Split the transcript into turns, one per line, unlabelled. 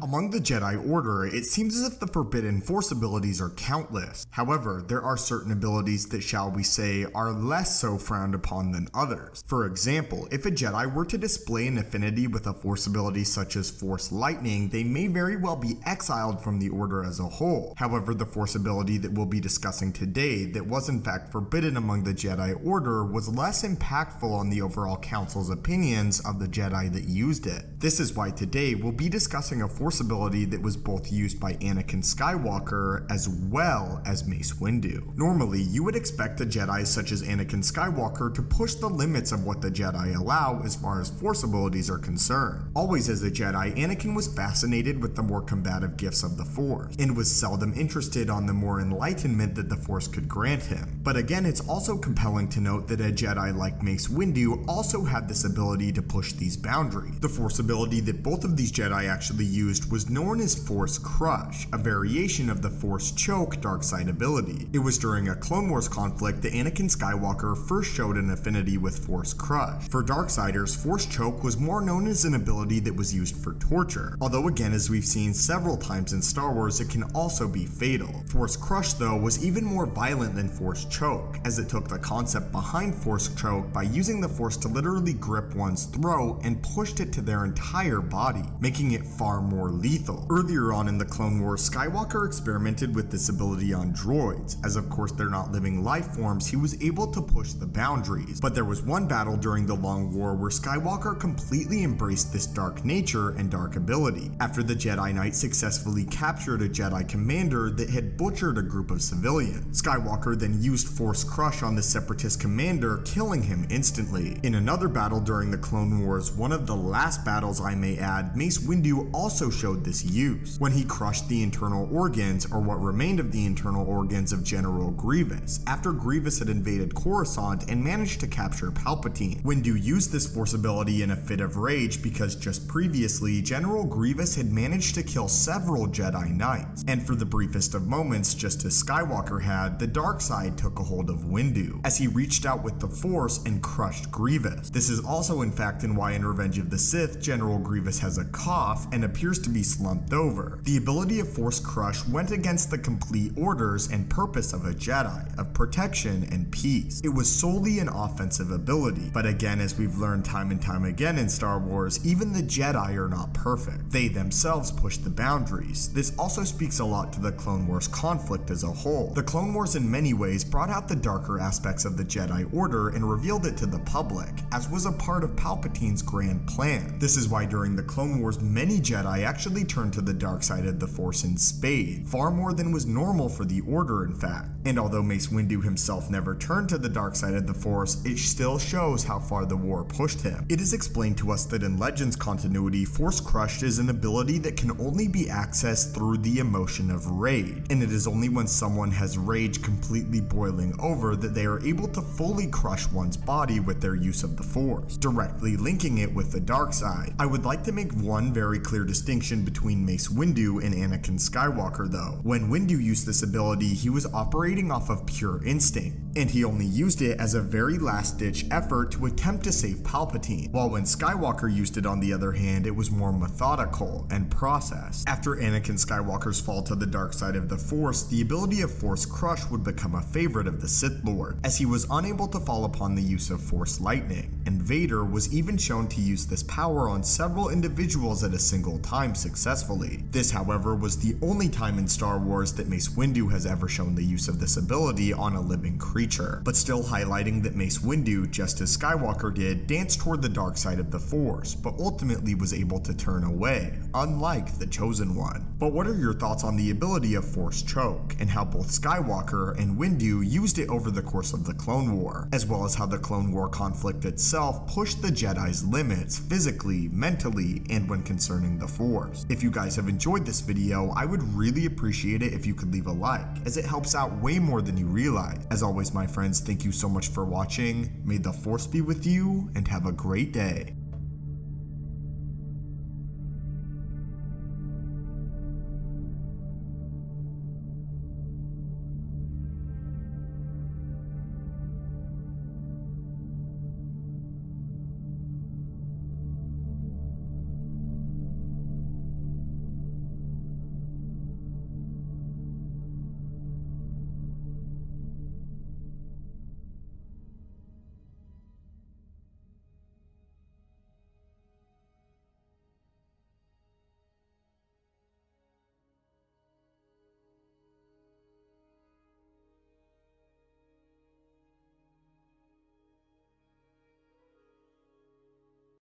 Among the Jedi Order, it seems as if the forbidden Force abilities are countless. However, there are certain abilities that, shall we say, are less so frowned upon than others. For example, if a Jedi were to display an affinity with a Force ability such as Force Lightning, they may very well be exiled from the Order as a whole. However, the Force ability that we'll be discussing today that was in fact forbidden among the Jedi Order was less impactful on the overall Council's opinions of the Jedi that used it. This is why today we'll be discussing a Force ability that was both used by Anakin Skywalker as well as Mace Windu. Normally, you would expect a Jedi such as Anakin Skywalker to push the limits of what the Jedi allow as far as Force abilities are concerned. Always as a Jedi, Anakin was fascinated with the more combative gifts of the Force, and was seldom interested on the more enlightenment that the Force could grant him. But again, it's also compelling to note that a Jedi like Mace Windu also had this ability to push these boundaries. The Force ability that both of these Jedi actually used was known as Force Crush, a variation of the Force Choke dark side ability. It was during a Clone Wars conflict that Anakin Skywalker first showed an affinity with Force Crush. For Darksiders, Force Choke was more known as an ability that was used for torture, although again, as we've seen several times in Star Wars, it can also be fatal. Force Crush though was even more violent than Force Choke, as it took the concept behind Force Choke by using the Force to literally grip one's throat and pushed it to their entire body, making it far more lethal. Earlier on in the Clone Wars, Skywalker experimented with this ability on droids, as of course they're not living life forms, he was able to push the boundaries. But there was one battle during the Long War where Skywalker completely embraced this dark nature and dark ability, after the Jedi Knight successfully captured a Jedi commander that had butchered a group of civilians. Skywalker then used Force Crush on the Separatist commander, killing him instantly. In another battle during the Clone Wars, one of the last battles I may add, Mace Windu also showed this use, when he crushed the internal organs, or what remained of the internal organs, of General Grievous, after Grievous had invaded Coruscant and managed to capture Palpatine. Windu used this Force ability in a fit of rage because just previously, General Grievous had managed to kill several Jedi Knights, and for the briefest of moments, just as Skywalker had, the dark side took a hold of Windu, as he reached out with the Force and crushed Grievous. This is also in fact in why in Revenge of the Sith, General Grievous has a cough and appears to be slumped over. The ability of Force Crush went against the complete orders and purpose of a Jedi, of protection and peace. It was solely an offensive ability, but again, as we've learned time and time again in Star Wars, even the Jedi are not perfect. They themselves push the boundaries. This also speaks a lot to the Clone Wars conflict as a whole. The Clone Wars in many ways brought out the darker aspects of the Jedi Order and revealed it to the public, as was a part of Palpatine's grand plan. This is why during the Clone Wars, many Jedi actually turned to the dark side of the Force in spades, far more than was normal for the Order in fact. And although Mace Windu himself never turned to the dark side of the Force, it still shows how far the war pushed him. It is explained to us that in Legends continuity, Force Crush is an ability that can only be accessed through the emotion of rage, and it is only when someone has rage completely boiling over that they are able to fully crush one's body with their use of the Force, directly linking it with the dark side. I would like to make one very clear distinction between Mace Windu and Anakin Skywalker though. When Windu used this ability, he was operating off of pure instinct, and he only used it as a very last-ditch effort to attempt to save Palpatine, while when Skywalker used it on the other hand, it was more methodical and processed. After Anakin Skywalker's fall to the dark side of the Force, the ability of Force Crush would become a favorite of the Sith Lord, as he was unable to fall upon the use of Force Lightning, and Vader was even shown to use this power on several individuals at a single time successfully. This, however, was the only time in Star Wars that Mace Windu has ever shown the use of this ability on a living creature, but still highlighting that Mace Windu, just as Skywalker did, danced toward the dark side of the Force, but ultimately was able to turn away, unlike the Chosen One. But what are your thoughts on the ability of Force Choke, and how both Skywalker and Windu used it over the course of the Clone War, as well as how the Clone War conflict itself pushed the Jedi's limits physically, mentally, and when concerning the Force? If you guys have enjoyed this video, I would really appreciate it if you could leave a like, as it helps out way more than you realize. As always, my friends, thank you so much for watching. May the Force be with you, and have a great day.